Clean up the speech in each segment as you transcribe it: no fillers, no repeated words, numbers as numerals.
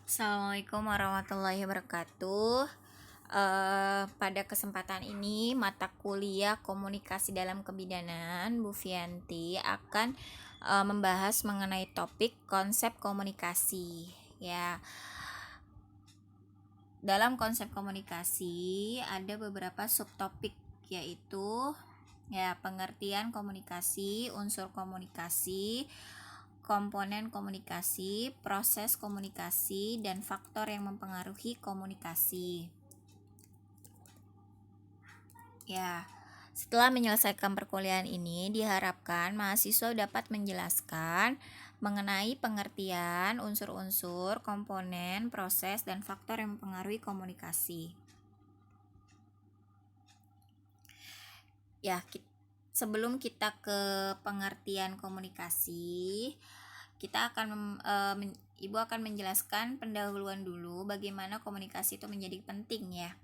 Assalamualaikum warahmatullahi wabarakatuh. Pada kesempatan ini mata kuliah komunikasi dalam kebidanan Bu Fianti akan membahas mengenai topik konsep komunikasi. Ya, dalam konsep komunikasi ada beberapa subtopik, yaitu pengertian komunikasi, unsur komunikasi, komponen komunikasi, proses komunikasi, dan faktor yang mempengaruhi komunikasi. Setelah menyelesaikan perkuliahan ini, diharapkan mahasiswa dapat menjelaskan mengenai pengertian, unsur-unsur, komponen, proses, dan faktor yang mempengaruhi komunikasi. Sebelum kita ke pengertian komunikasi, Ibu akan menjelaskan pendahuluan dulu bagaimana komunikasi itu menjadi penting ya.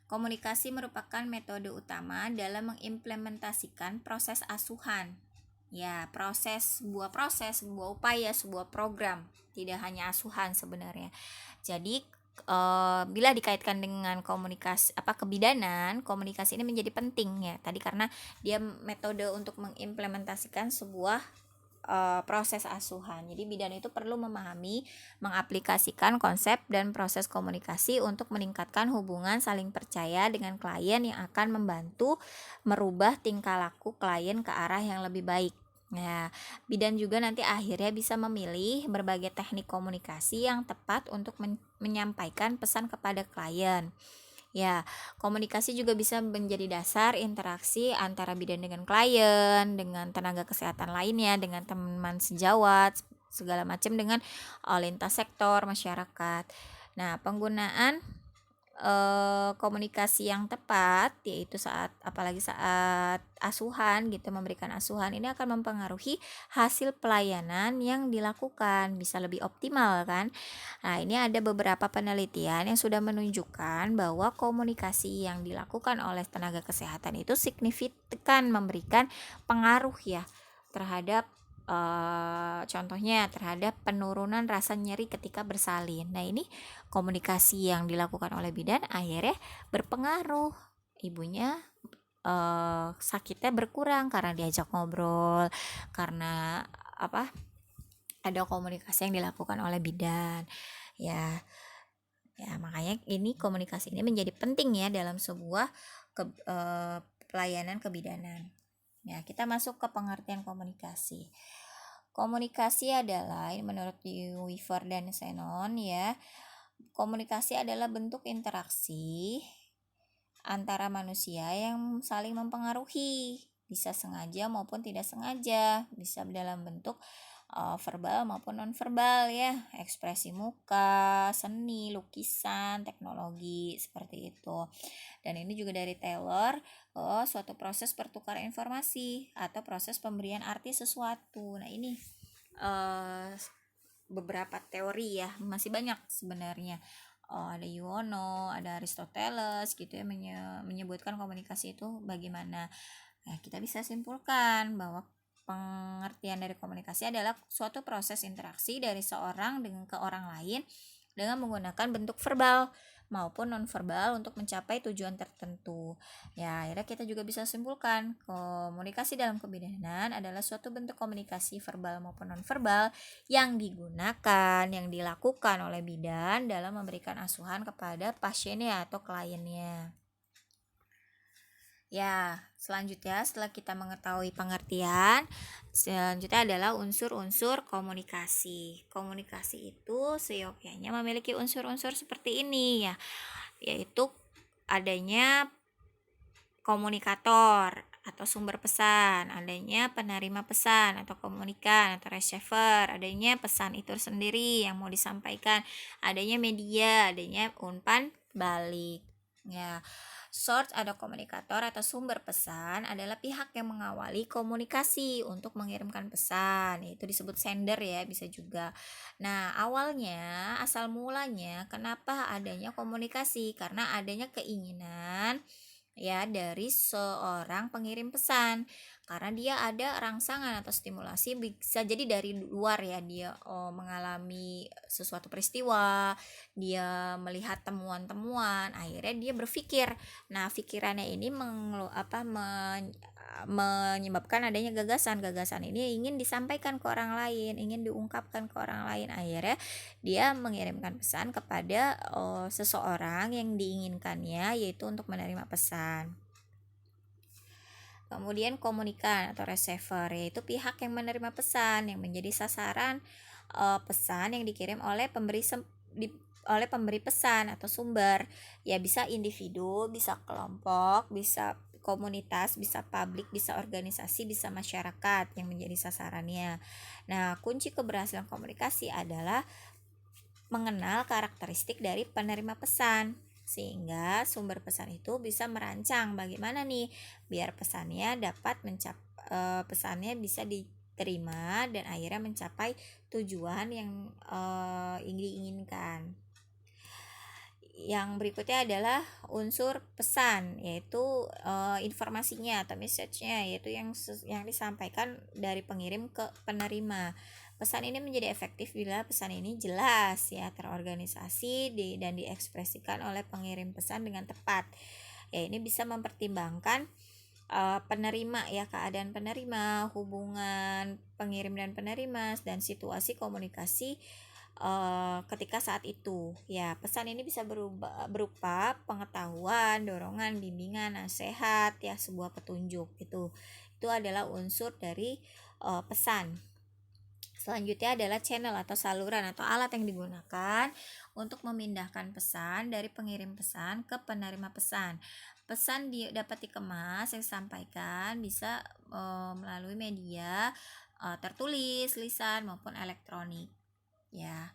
Komunikasi merupakan metode utama dalam mengimplementasikan proses asuhan. Sebuah upaya, sebuah program, tidak hanya asuhan sebenarnya. Jadi bila dikaitkan dengan kebidanan, komunikasi ini menjadi penting ya. Tadi karena dia metode untuk mengimplementasikan sebuah proses asuhan. Jadi bidan itu perlu memahami, mengaplikasikan konsep dan proses komunikasi untuk meningkatkan hubungan saling percaya dengan klien yang akan membantu merubah tingkah laku klien ke arah yang lebih baik. Bidan juga nanti akhirnya bisa memilih berbagai teknik komunikasi yang tepat untuk menyampaikan pesan kepada klien. Komunikasi juga bisa menjadi dasar interaksi antara bidan dengan klien, dengan tenaga kesehatan lainnya, dengan teman sejawat, segala macam dengan lintas sektor masyarakat. Penggunaan komunikasi yang tepat, yaitu apalagi saat asuhan gitu, memberikan asuhan, ini akan mempengaruhi hasil pelayanan yang dilakukan, bisa lebih optimal kan. Ini ada beberapa penelitian yang sudah menunjukkan bahwa komunikasi yang dilakukan oleh tenaga kesehatan itu signifikan memberikan pengaruh ya terhadap contohnya terhadap penurunan rasa nyeri ketika bersalin. Ini komunikasi yang dilakukan oleh bidan akhirnya berpengaruh, ibunya sakitnya berkurang karena diajak ngobrol, karena ada komunikasi yang dilakukan oleh bidan makanya ini komunikasi ini menjadi penting ya dalam sebuah pelayanan kebidanan. Kita masuk ke pengertian komunikasi. Komunikasi adalah, menurut Weaver dan Shannon komunikasi adalah bentuk interaksi antara manusia yang saling mempengaruhi, bisa sengaja maupun tidak sengaja, bisa dalam bentuk verbal maupun non-verbal ekspresi muka, seni, lukisan, teknologi, seperti itu. Dan ini juga dari Taylor, suatu proses pertukaran informasi atau proses pemberian arti sesuatu. Ini beberapa teori masih banyak sebenarnya. Ada Yuwono, ada Aristoteles gitu menyebutkan komunikasi itu bagaimana. Kita bisa simpulkan bahwa pengertian dari komunikasi adalah suatu proses interaksi dari seorang ke orang lain dengan menggunakan bentuk verbal maupun non-verbal untuk mencapai tujuan tertentu. Akhirnya kita juga bisa simpulkan komunikasi dalam kebidanan adalah suatu bentuk komunikasi verbal maupun non-verbal yang digunakan, yang dilakukan oleh bidan dalam memberikan asuhan kepada pasiennya atau kliennya. Selanjutnya setelah kita mengetahui pengertian, selanjutnya adalah unsur-unsur komunikasi. Komunikasi itu seyogyanya memiliki unsur-unsur seperti ini yaitu adanya komunikator atau sumber pesan, adanya penerima pesan atau komunikan atau receiver, adanya pesan itu sendiri yang mau disampaikan, adanya media, adanya umpan balik. Source atau komunikator atau sumber pesan adalah pihak yang mengawali komunikasi untuk mengirimkan pesan, itu disebut sender bisa juga. Asal mulanya kenapa adanya komunikasi, karena adanya keinginan dari seorang pengirim pesan, karena dia ada rangsangan atau stimulasi, bisa jadi dari luar dia mengalami sesuatu peristiwa, dia melihat temuan-temuan, akhirnya dia berpikir. Nah, pikirannya ini menyebabkan adanya gagasan ini ingin disampaikan ke orang lain, ingin diungkapkan ke orang lain. Akhirnya dia mengirimkan pesan kepada seseorang yang diinginkannya, yaitu untuk menerima pesan. Kemudian komunikan atau receiver, yaitu pihak yang menerima pesan yang menjadi sasaran pesan yang dikirim oleh pemberi pesan atau sumber. Ya, bisa individu, bisa kelompok, bisa komunitas, bisa publik, bisa organisasi, bisa masyarakat yang menjadi sasarannya. Nah, kunci keberhasilan komunikasi adalah mengenal karakteristik dari penerima pesan, sehingga sumber pesan itu bisa merancang bagaimana nih biar pesannya bisa diterima dan akhirnya mencapai tujuan yang diinginkan. Yang berikutnya adalah unsur pesan, yaitu informasinya atau message-nya, yaitu yang disampaikan dari pengirim ke penerima. Pesan ini menjadi efektif bila pesan ini jelas ya, terorganisasi dan diekspresikan oleh pengirim pesan dengan tepat. Ya, ini bisa mempertimbangkan penerima ya, keadaan penerima, hubungan pengirim dan penerima, dan situasi komunikasi ketika saat itu. Ya, pesan ini bisa berupa pengetahuan, dorongan, bimbingan, nasihat ya, sebuah petunjuk gitu. Itu adalah unsur dari pesan. Selanjutnya adalah channel atau saluran atau alat yang digunakan untuk memindahkan pesan dari pengirim pesan ke penerima pesan. Pesan dapat dikemas yang disampaikan bisa melalui media tertulis, lisan maupun elektronik. Ya.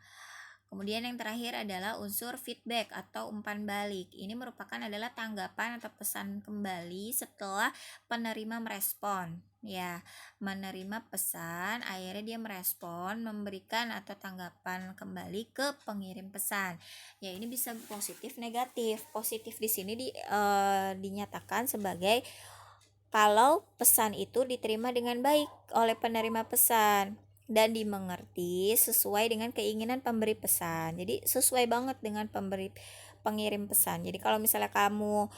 Kemudian yang terakhir adalah unsur feedback atau umpan balik. Ini merupakan adalah tanggapan atau pesan kembali setelah penerima merespon. Ya, menerima pesan, akhirnya dia merespon, memberikan atau tanggapan kembali ke pengirim pesan. Ya, ini bisa positif, negatif. Positif di sini dinyatakan sebagai kalau pesan itu diterima dengan baik oleh penerima pesan dan dimengerti sesuai dengan keinginan pemberi pesan. Jadi sesuai banget dengan pengirim pesan. Jadi kalau misalnya kamu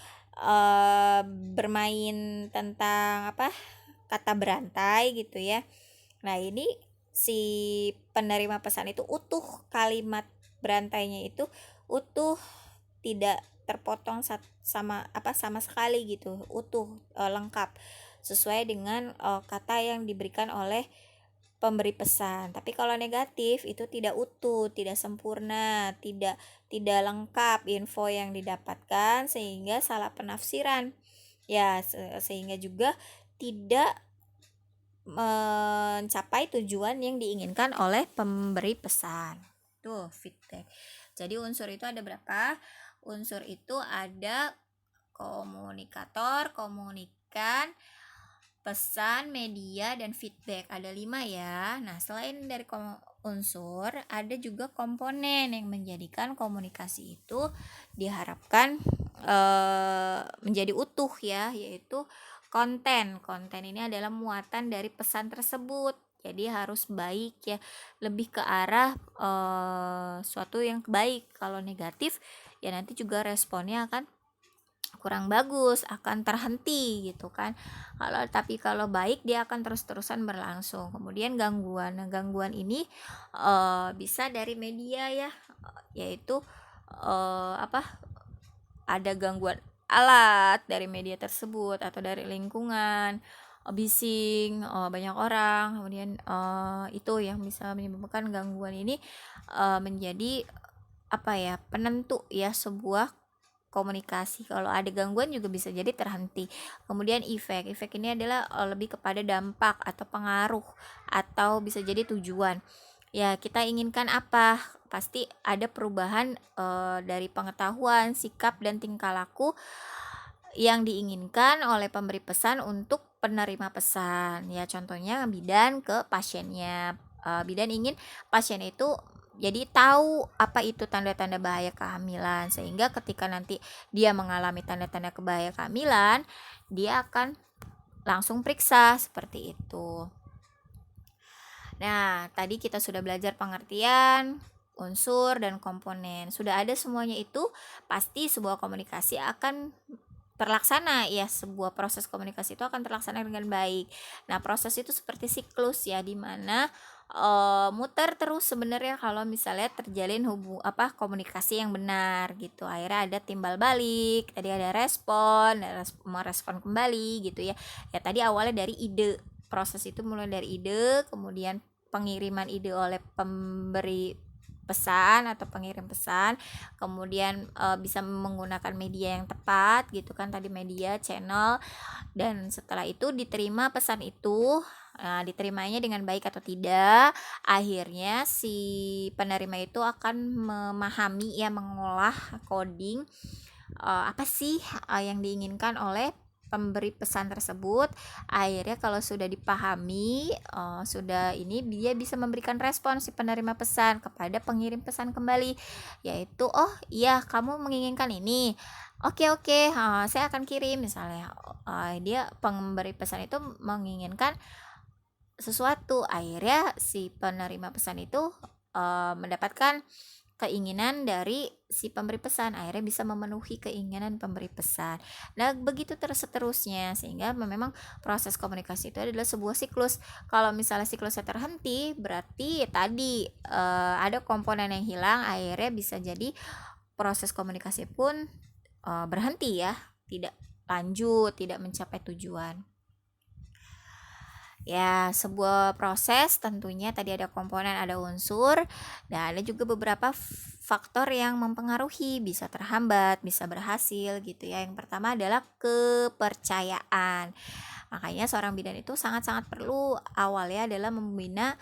bermain tentang kata berantai gitu ya. Nah, ini si penerima pesan itu utuh, kalimat berantainya itu utuh, tidak terpotong sama sekali gitu, utuh, lengkap sesuai dengan kata yang diberikan oleh pemberi pesan. Tapi kalau negatif itu tidak utuh, tidak sempurna, tidak lengkap info yang didapatkan, sehingga salah penafsiran. Ya, sehingga juga tidak mencapai tujuan yang diinginkan oleh pemberi pesan. Tuh, feedback. Jadi unsur itu ada berapa? Unsur itu ada komunikator, komunikan, pesan, media, dan feedback. Ada 5 ya. Nah, selain dari unsur, ada juga komponen yang menjadikan komunikasi itu diharapkan menjadi utuh ya, yaitu konten. Konten ini adalah muatan dari pesan tersebut. Jadi harus baik ya, lebih ke arah suatu yang baik. Kalau negatif ya nanti juga responnya akan kurang bagus, akan terhenti gitu kan. Kalau baik dia akan terus-terusan berlangsung. Kemudian gangguan. Nah, gangguan ini bisa dari media ya, yaitu ada gangguan alat dari media tersebut atau dari lingkungan, bising, banyak orang. Kemudian itu yang bisa menyebabkan gangguan ini menjadi penentu ya sebuah komunikasi. Kalau ada gangguan juga bisa jadi terhenti. Kemudian efek ini adalah lebih kepada dampak atau pengaruh atau bisa jadi tujuan. Ya, kita inginkan apa? Pasti ada perubahan dari pengetahuan, sikap, dan tingkah laku yang diinginkan oleh pemberi pesan untuk penerima pesan. Ya, contohnya bidan ke pasiennya. Bidan ingin pasien itu jadi tahu apa itu tanda-tanda bahaya kehamilan, sehingga ketika nanti dia mengalami tanda-tanda bahaya kehamilan, dia akan langsung periksa seperti itu. Nah, tadi kita sudah belajar pengertian unsur, dan komponen. Sudah ada semuanya itu, pasti sebuah komunikasi akan terlaksana ya, sebuah proses komunikasi itu akan terlaksana dengan baik. Nah, proses itu seperti siklus ya, di mana muter terus sebenarnya kalau misalnya terjalin komunikasi yang benar gitu. Akhirnya ada timbal balik, tadi ada merespon kembali gitu ya. Ya tadi awalnya dari ide. Proses itu mulai dari ide, kemudian pengiriman ide oleh pemberi pesan atau pengirim pesan, kemudian bisa menggunakan media yang tepat gitu kan, tadi media channel, dan setelah itu diterima pesan itu. Nah, diterimanya dengan baik atau tidak, akhirnya si penerima itu akan memahami ya, mengolah coding apa sih yang diinginkan oleh pemberi pesan tersebut. Akhirnya kalau sudah dipahami, sudah ini, dia bisa memberikan respon si penerima pesan kepada pengirim pesan kembali, yaitu oh iya kamu menginginkan ini, oke oke, saya akan kirim misalnya. Dia pemberi pesan itu menginginkan sesuatu, akhirnya si penerima pesan itu mendapatkan keinginan dari si pemberi pesan, akhirnya bisa memenuhi keinginan pemberi pesan. Nah, begitu seterusnya, sehingga memang proses komunikasi itu adalah sebuah siklus. Kalau misalnya siklusnya terhenti, berarti tadi ada komponen yang hilang, akhirnya bisa jadi proses komunikasi pun berhenti ya, tidak lanjut, tidak mencapai tujuan. Ya, sebuah proses tentunya tadi ada komponen, ada unsur, dan ada juga beberapa faktor yang mempengaruhi, bisa terhambat, bisa berhasil gitu ya. Yang pertama adalah kepercayaan. Makanya seorang bidan itu sangat-sangat perlu awalnya adalah membina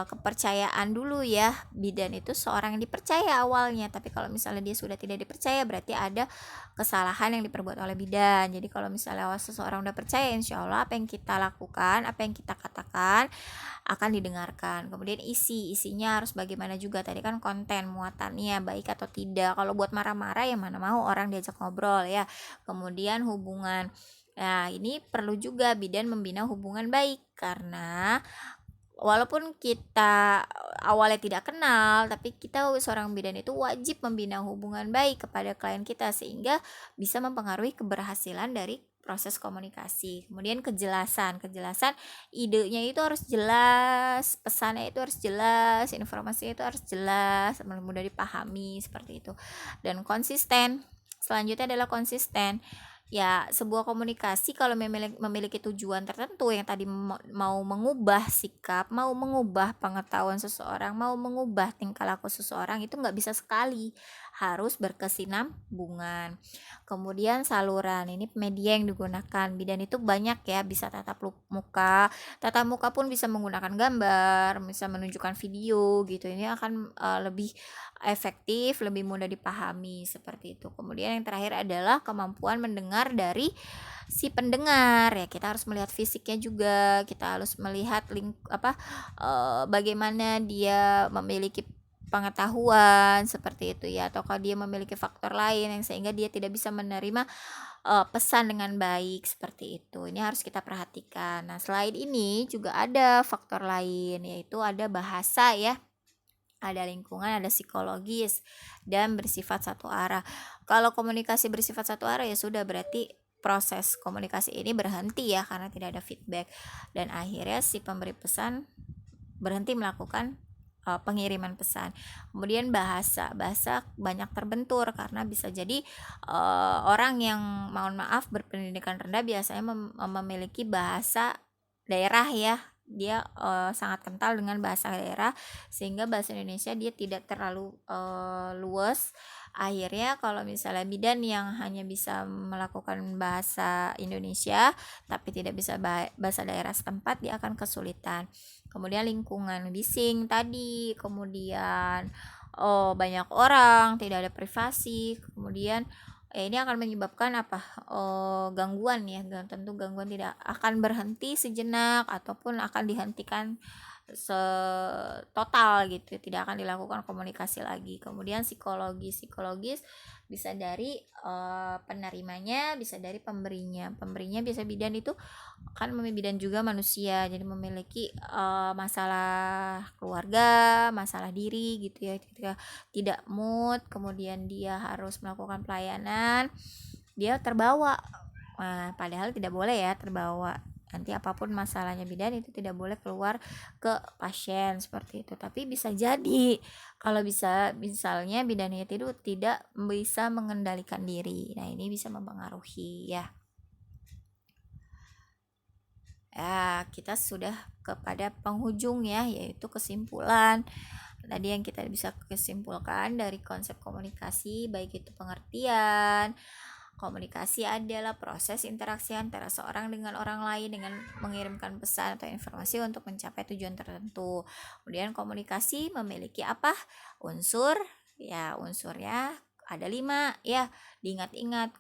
kepercayaan dulu ya. Bidan itu seorang yang dipercaya awalnya, tapi kalau misalnya dia sudah tidak dipercaya, berarti ada kesalahan yang diperbuat oleh bidan. Jadi kalau misalnya seseorang udah percaya, insya Allah apa yang kita lakukan, apa yang kita katakan akan didengarkan. Kemudian isinya harus bagaimana juga, tadi kan konten muatannya baik atau tidak. Kalau buat marah-marah ya mana mau orang diajak ngobrol ya. Kemudian hubungan, nah ini perlu juga bidan membina hubungan baik, karena walaupun kita awalnya tidak kenal, tapi kita seorang bidan itu wajib membina hubungan baik kepada klien kita, sehingga bisa mempengaruhi keberhasilan dari proses komunikasi. Kemudian kejelasan idenya itu harus jelas, pesannya itu harus jelas, informasinya itu harus jelas, mudah dipahami seperti itu. Dan konsisten. Selanjutnya adalah konsisten. Ya, sebuah komunikasi kalau memiliki tujuan tertentu yang tadi mau mengubah sikap, mau mengubah pengetahuan seseorang, mau mengubah tingkah laku seseorang, itu nggak bisa sekali, harus berkesinambungan. Kemudian saluran, ini media yang digunakan. Bidan itu banyak ya, bisa tatap muka pun bisa menggunakan gambar, bisa menunjukkan video gitu. Ini akan lebih efektif, lebih mudah dipahami seperti itu. Kemudian yang terakhir adalah kemampuan mendengar dari si pendengar ya. Kita harus melihat fisiknya juga, kita harus melihat bagaimana dia memiliki pengetahuan seperti itu ya, ataukah dia memiliki faktor lain yang sehingga dia tidak bisa menerima pesan dengan baik seperti itu. Ini harus kita perhatikan. Nah, selain ini juga ada faktor lain, yaitu ada bahasa ya, ada lingkungan, ada psikologis, dan bersifat satu arah. Kalau komunikasi bersifat satu arah ya sudah, berarti proses komunikasi ini berhenti ya, karena tidak ada feedback, dan akhirnya si pemberi pesan berhenti melakukan pengiriman pesan. Kemudian bahasa banyak terbentur, karena bisa jadi orang yang mohon maaf berpendidikan rendah biasanya memiliki bahasa daerah ya, dia sangat kental dengan bahasa daerah, sehingga bahasa Indonesia dia tidak terlalu luas. Akhirnya kalau misalnya bidan yang hanya bisa melakukan bahasa Indonesia tapi tidak bisa bahasa daerah setempat, dia akan kesulitan. Kemudian lingkungan, bising tadi, kemudian banyak orang, tidak ada privasi, kemudian ini akan menyebabkan gangguan ya. Tentu gangguan tidak akan berhenti sejenak ataupun akan dihentikan total gitu, tidak akan dilakukan komunikasi lagi. Kemudian psikologis bisa dari penerimanya, bisa dari pemberinya. Bisa bidan itu kan bidan juga manusia, jadi memiliki masalah keluarga, masalah diri gitu ya, ketika tidak mood, kemudian dia harus melakukan pelayanan, dia terbawa. Nah, padahal tidak boleh ya terbawa. Nanti apapun masalahnya bidan itu tidak boleh keluar ke pasien seperti itu. Tapi bisa jadi kalau misalnya bidannya itu tidak bisa mengendalikan diri. Nah, ini bisa mempengaruhi ya. Ya, kita sudah kepada penghujung ya, yaitu kesimpulan. Tadi yang kita bisa kesimpulkan dari konsep komunikasi, baik itu pengertian. Komunikasi adalah proses interaksi antara seorang dengan orang lain dengan mengirimkan pesan atau informasi untuk mencapai tujuan tertentu. Kemudian komunikasi memiliki apa? Unsur, ya unsurnya ada 5 ya. Diingat-ingat,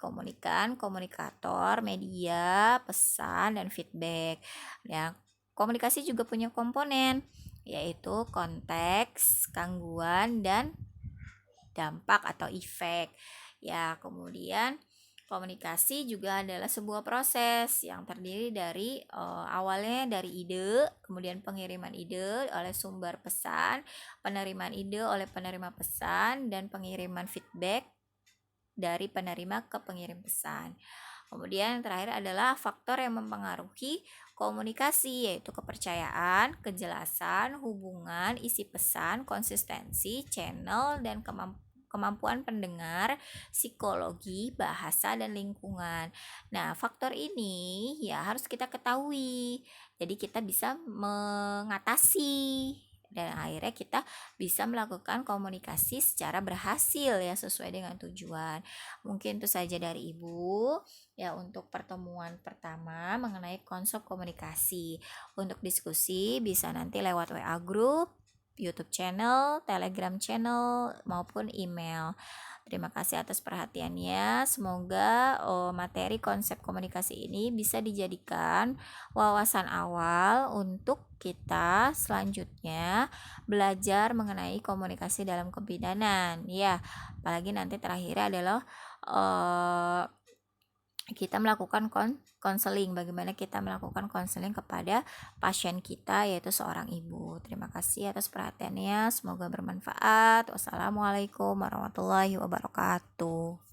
komunikator, media, pesan, dan feedback. Ya, komunikasi juga punya komponen, yaitu konteks, gangguan, dan dampak atau efek. Ya, kemudian komunikasi juga adalah sebuah proses yang terdiri dari awalnya dari ide, kemudian pengiriman ide oleh sumber pesan, penerimaan ide oleh penerima pesan, dan pengiriman feedback dari penerima ke pengirim pesan. Kemudian yang terakhir adalah faktor yang mempengaruhi komunikasi, yaitu kepercayaan, kejelasan, hubungan, isi pesan, konsistensi, channel, dan kemampuan pendengar, psikologi, bahasa, dan lingkungan. Nah, faktor ini ya harus kita ketahui. Jadi kita bisa mengatasi dan akhirnya kita bisa melakukan komunikasi secara berhasil ya, sesuai dengan tujuan. Mungkin itu saja dari Ibu ya untuk pertemuan pertama mengenai konsep komunikasi. Untuk diskusi bisa nanti lewat WA group, YouTube channel, Telegram channel, maupun email. Terima kasih atas perhatiannya. Semoga materi konsep komunikasi ini bisa dijadikan wawasan awal untuk kita selanjutnya belajar mengenai komunikasi dalam kebidanan. Ya, apalagi nanti terakhir adalah kita melakukan konseling, bagaimana kita melakukan konseling kepada pasien kita, yaitu seorang ibu. Terima kasih atas perhatiannya, semoga bermanfaat. Wassalamualaikum warahmatullahi wabarakatuh.